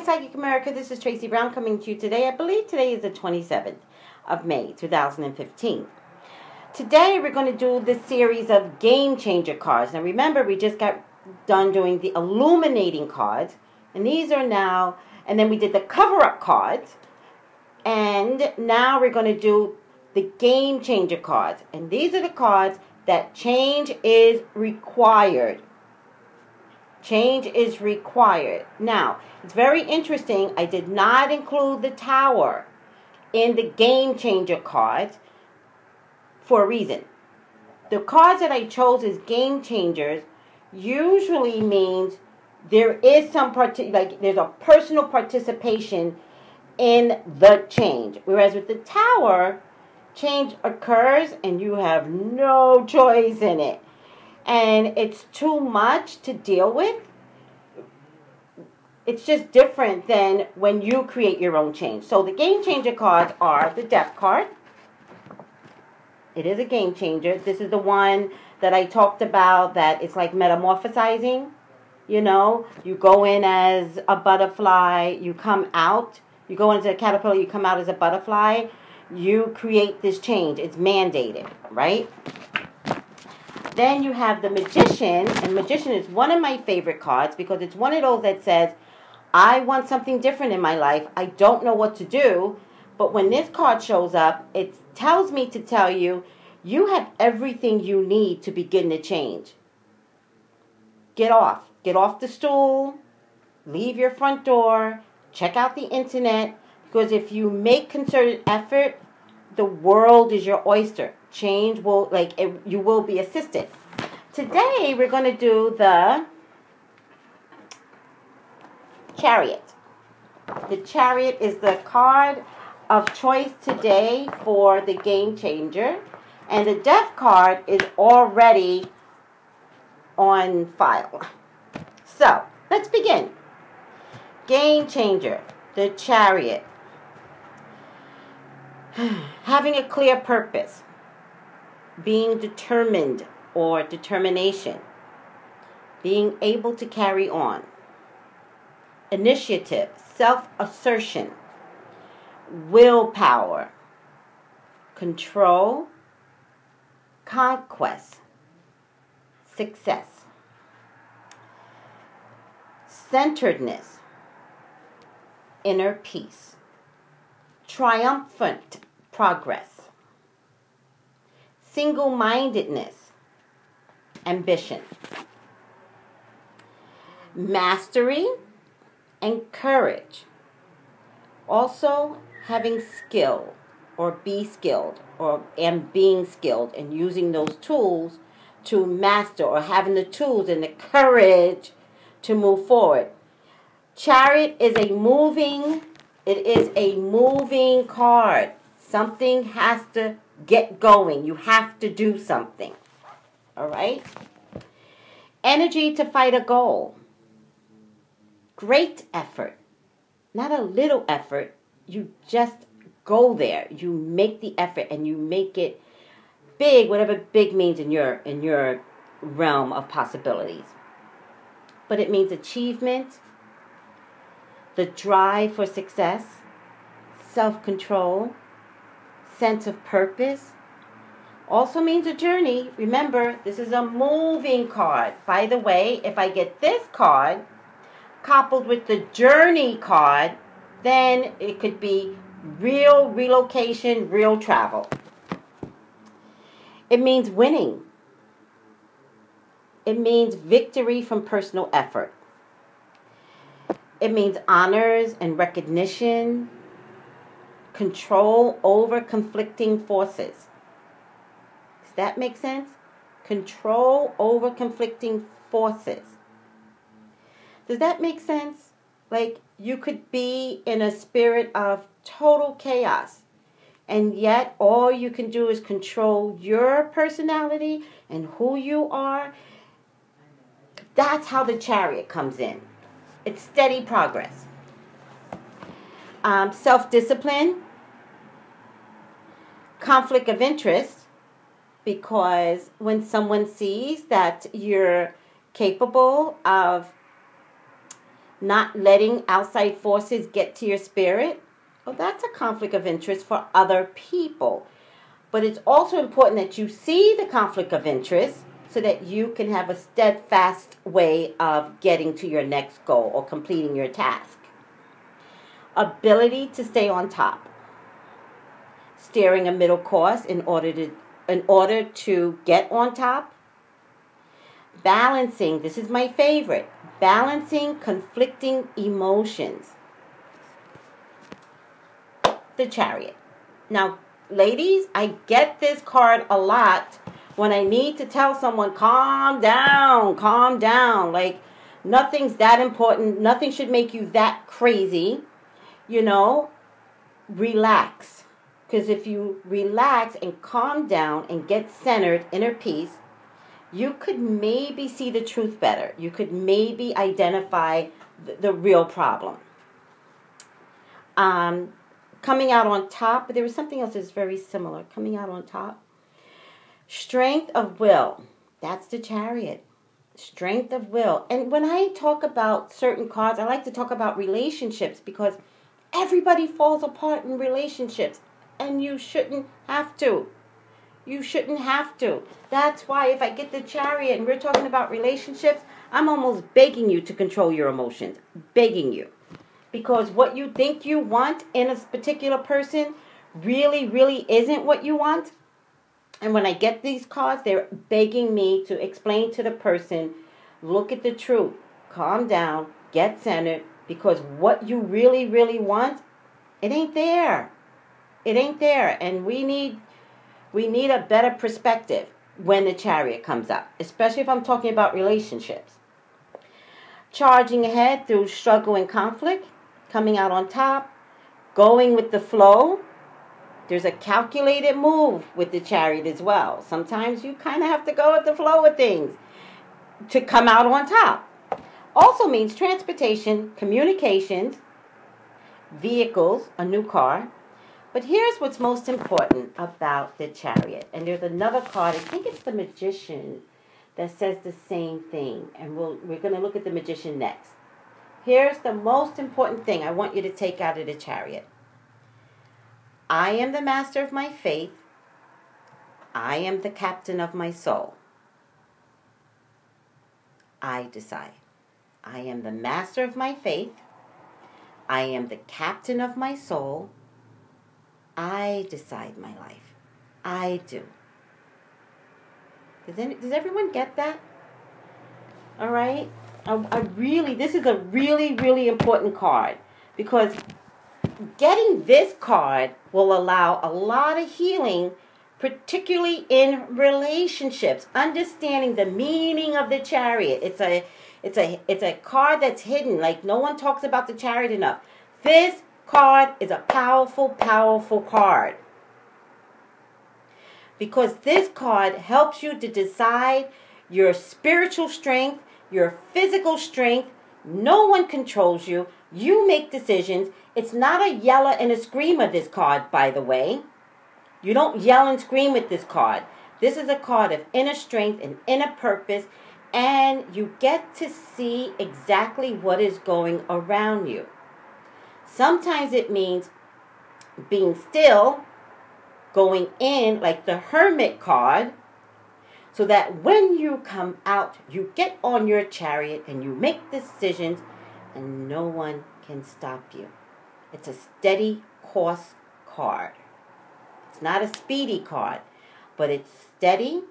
Hi, Psychic America. This is Tracy Brown coming to you today. I believe today is the 27th of May, 2015. Today, we're going to do this series of Game Changer cards. Now, remember, we just got done doing the Illuminating cards. And these are now, and then we did the Cover-Up cards. And now we're going to do the Game Changer cards. And these are the cards that change is required. Change is required. Now, it's very interesting. I did not include the Tower in the Game Changer cards for a reason. The cards that I chose as Game Changers usually means there is some there's a personal participation in the change. Whereas with the Tower, change occurs and you have no choice in it. And it's too much to deal with. It's just different than when you create your own change. So the Game Changer cards are the Death card. It is a game changer. This is the one that I talked about that it's like metamorphosizing. You know, you go in as a butterfly, you come out. You go into a caterpillar, you come out as a butterfly. You create this change. It's mandated, right? Then you have the Magician, and Magician is one of my favorite cards because it's one of those that says, I want something different in my life. I don't know what to do, but when this card shows up, it tells me to tell you, you have everything you need to begin the change. Get off. Get off the stool, leave your front door, check out the internet, because if you make concerted effort, the world is your oyster. Change will, you will be assisted. Today, we're going to do the Chariot. The Chariot is the card of choice today for the Game Changer. And the Death card is already on file. So, let's begin. Game Changer, the Chariot. Having a clear purpose. Being determined or determination. Being able to carry on. Initiative, self-assertion. Willpower. Control. Conquest. Success. Centeredness. Inner peace. Triumphant progress. Single-mindedness, ambition, mastery, and courage. Also, having skill, or be skilled, and being skilled, and using those tools to master, or having the tools and the courage to move forward. Chariot is a moving card. Something has to get going. You have to do something. All right? Energy to fight a goal. Great effort. Not a little effort. You just go there. You make the effort and you make it big, whatever big means in your realm of possibilities. But it means achievement, the drive for success, self-control, sense of purpose. Also means a journey. Remember, this is a moving card. By the way, if I get this card coupled with the journey card, then it could be real relocation, real travel. It means winning. It means victory from personal effort. It means honors and recognition. Control over conflicting forces. Does that make sense? Control over conflicting forces. Does that make sense? Like you could be in a spirit of total chaos, and yet all you can do is control your personality and who you are. That's how the Chariot comes in. It's steady progress. Self-discipline, conflict of interest, because when someone sees that you're capable of not letting outside forces get to your spirit, well, that's a conflict of interest for other people. But it's also important that you see the conflict of interest so that you can have a steadfast way of getting to your next goal or completing your task. Ability to stay on top. Steering a middle course in order to get on top. Balancing, this is my favorite, balancing conflicting emotions. The Chariot. Now, ladies, I get this card a lot when I need to tell someone, calm down, calm down. Like, nothing's that important. Nothing should make you that crazy. You know, relax. Because if you relax and calm down and get centered, inner peace, you could maybe see the truth better. You could maybe identify the real problem. Coming out on top, but there was something else that's very similar. Coming out on top. Strength of will. That's the Chariot. Strength of will. And when I talk about certain cards, I like to talk about relationships because everybody falls apart in relationships. And you shouldn't have to. You shouldn't have to. That's why if I get the Chariot and we're talking about relationships, I'm almost begging you to control your emotions. Begging you. Because what you think you want in a particular person really, really isn't what you want. And when I get these cards, they're begging me to explain to the person, look at the truth, calm down, get centered, because what you really, really want, it ain't there. It ain't there. And we need a better perspective when the Chariot comes up, especially if I'm talking about relationships. Charging ahead through struggle and conflict, coming out on top, going with the flow. There's a calculated move with the Chariot as well. Sometimes you kind of have to go with the flow of things to come out on top. Also means transportation, communications, vehicles, a new car. But here's what's most important about the Chariot. And there's another card, I think it's the Magician, that says the same thing. And we're going to look at the Magician next. Here's the most important thing I want you to take out of the Chariot. I am the master of my faith. I am the captain of my soul. I decide. I am the master of my faith. I am the captain of my soul. I decide my life. I do. Does everyone get that? All right? This is a really, really important card because getting this card will allow a lot of healing, particularly in relationships. Understanding the meaning of the Chariot. It's a card that's hidden. Like no one talks about the Chariot enough. This card is a powerful, powerful card. Because this card helps you to decide your spiritual strength, your physical strength. No one controls you. You make decisions. It's not a yeller and a screamer, this card, by the way. You don't yell and scream with this card. This is a card of inner strength and inner purpose. And you get to see exactly what is going around you. Sometimes it means being still, going in like the Hermit card, so that when you come out, you get on your Chariot and you make decisions and no one can stop you. It's a steady course card. It's not a speedy card, but it's steady.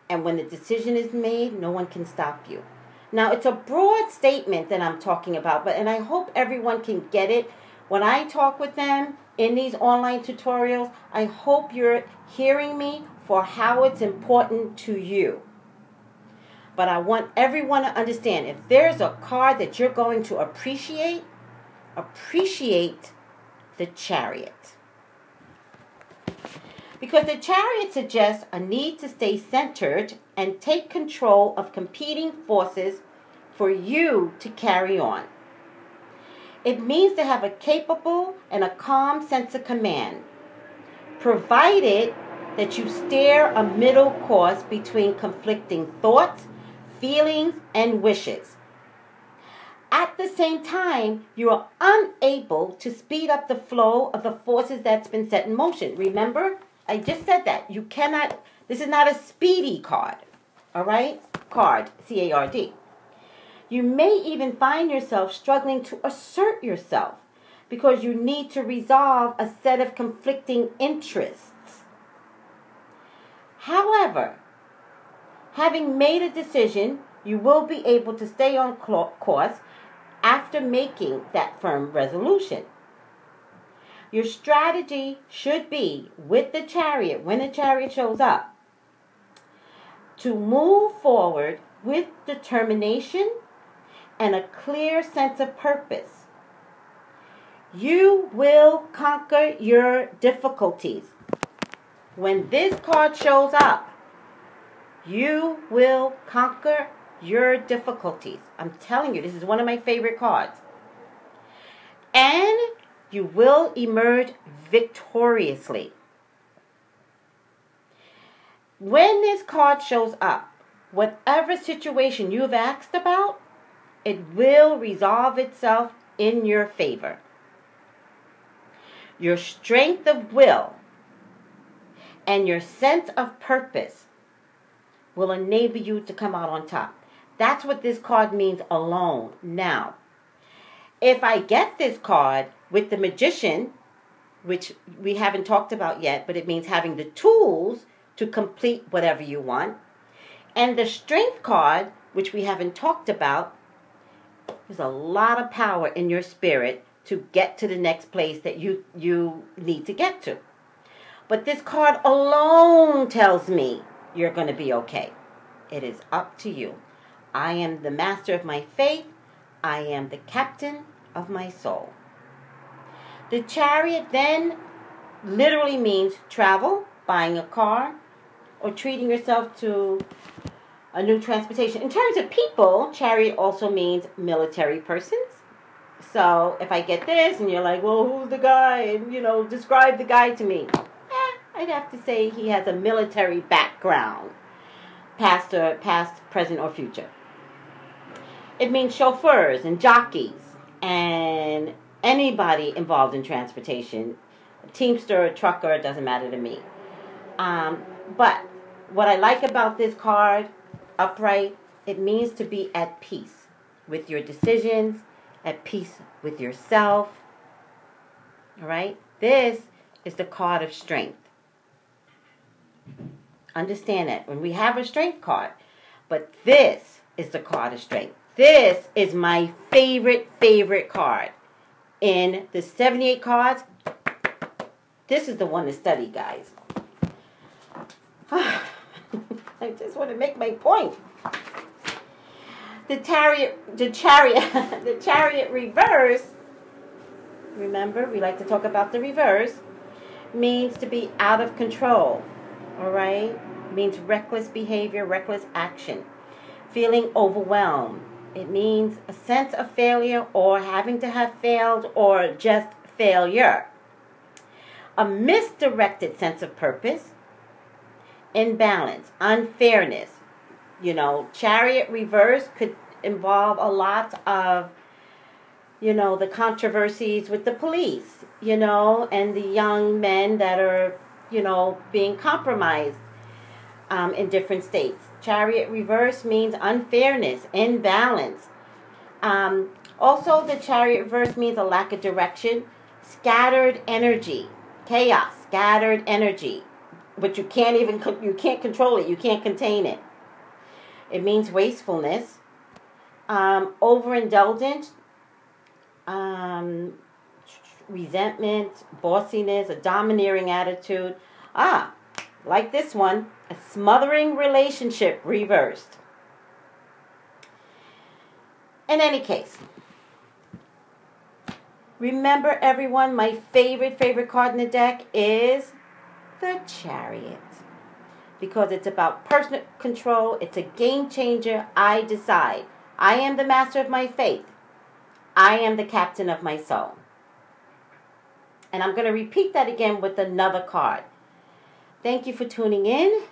And when the decision is made, no one can stop you. Now, it's a broad statement that I'm talking about, and I hope everyone can get it. When I talk with them in these online tutorials, I hope you're hearing me for how it's important to you. But I want everyone to understand, if there's a card that you're going to appreciate the Chariot. Because the Chariot suggests a need to stay centered and take control of competing forces for you to carry on. It means to have a capable and a calm sense of command, provided that you steer a middle course between conflicting thoughts, feelings, and wishes. At the same time, you are unable to speed up the flow of the forces that's been set in motion. Remember, I just said that. You cannot, this is not a speedy card. All right? Card, C-A-R-D. You may even find yourself struggling to assert yourself because you need to resolve a set of conflicting interests. However, having made a decision, you will be able to stay on course after making that firm resolution. Your strategy should be, with the Chariot, when the Chariot shows up, to move forward with determination and a clear sense of purpose. You will conquer your difficulties. When this card shows up, you will conquer your difficulties. I'm telling you, this is one of my favorite cards. And you will emerge victoriously. When this card shows up, whatever situation you've asked about, it will resolve itself in your favor. Your strength of will and your sense of purpose will enable you to come out on top. That's what this card means alone. Now, if I get this card with the Magician, which we haven't talked about yet, but it means having the tools to complete whatever you want, and the Strength card, which we haven't talked about, there's a lot of power in your spirit to get to the next place that you need to get to. But this card alone tells me you're going to be okay. It is up to you. I am the master of my faith. I am the captain of my soul. The Chariot then literally means travel, buying a car, or treating yourself to a new transportation. In terms of people, Chariot also means military persons. So if I get this and you're like, well, who's the guy? And, describe the guy to me. I'd have to say he has a military background, past, present, or future. It means chauffeurs and jockeys and anybody involved in transportation. A teamster, a trucker, it doesn't matter to me. But what I like about this card, upright, it means to be at peace with your decisions, at peace with yourself. All right? This is the card of strength. Understand that. When we have a strength card, but this is the card of strength. This is my favorite card. In the 78 cards, this is the one to study, guys. I just want to make my point. The Chariot reverse, remember, we like to talk about the reverse, means to be out of control, all right? Means reckless behavior, reckless action, feeling overwhelmed. It means a sense of failure or having to have failed or just failure. A misdirected sense of purpose, imbalance, unfairness. Chariot reverse could involve a lot of, the controversies with the police, and the young men that are, being compromised in different states. Chariot reverse means unfairness, imbalance. Also, the Chariot reverse means a lack of direction, scattered energy, chaos, scattered energy. But you can't control it, you can't contain it. It means wastefulness, overindulgence, resentment, bossiness, a domineering attitude. Like this one, a smothering relationship reversed. In any case, remember everyone, my favorite card in the deck is the Chariot. Because it's about personal control. It's a game changer. I decide. I am the master of my faith. I am the captain of my soul. And I'm going to repeat that again with another card. Thank you for tuning in.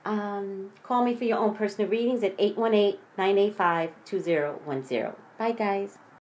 Call me for your own personal readings at 818-985-2010. Bye, guys.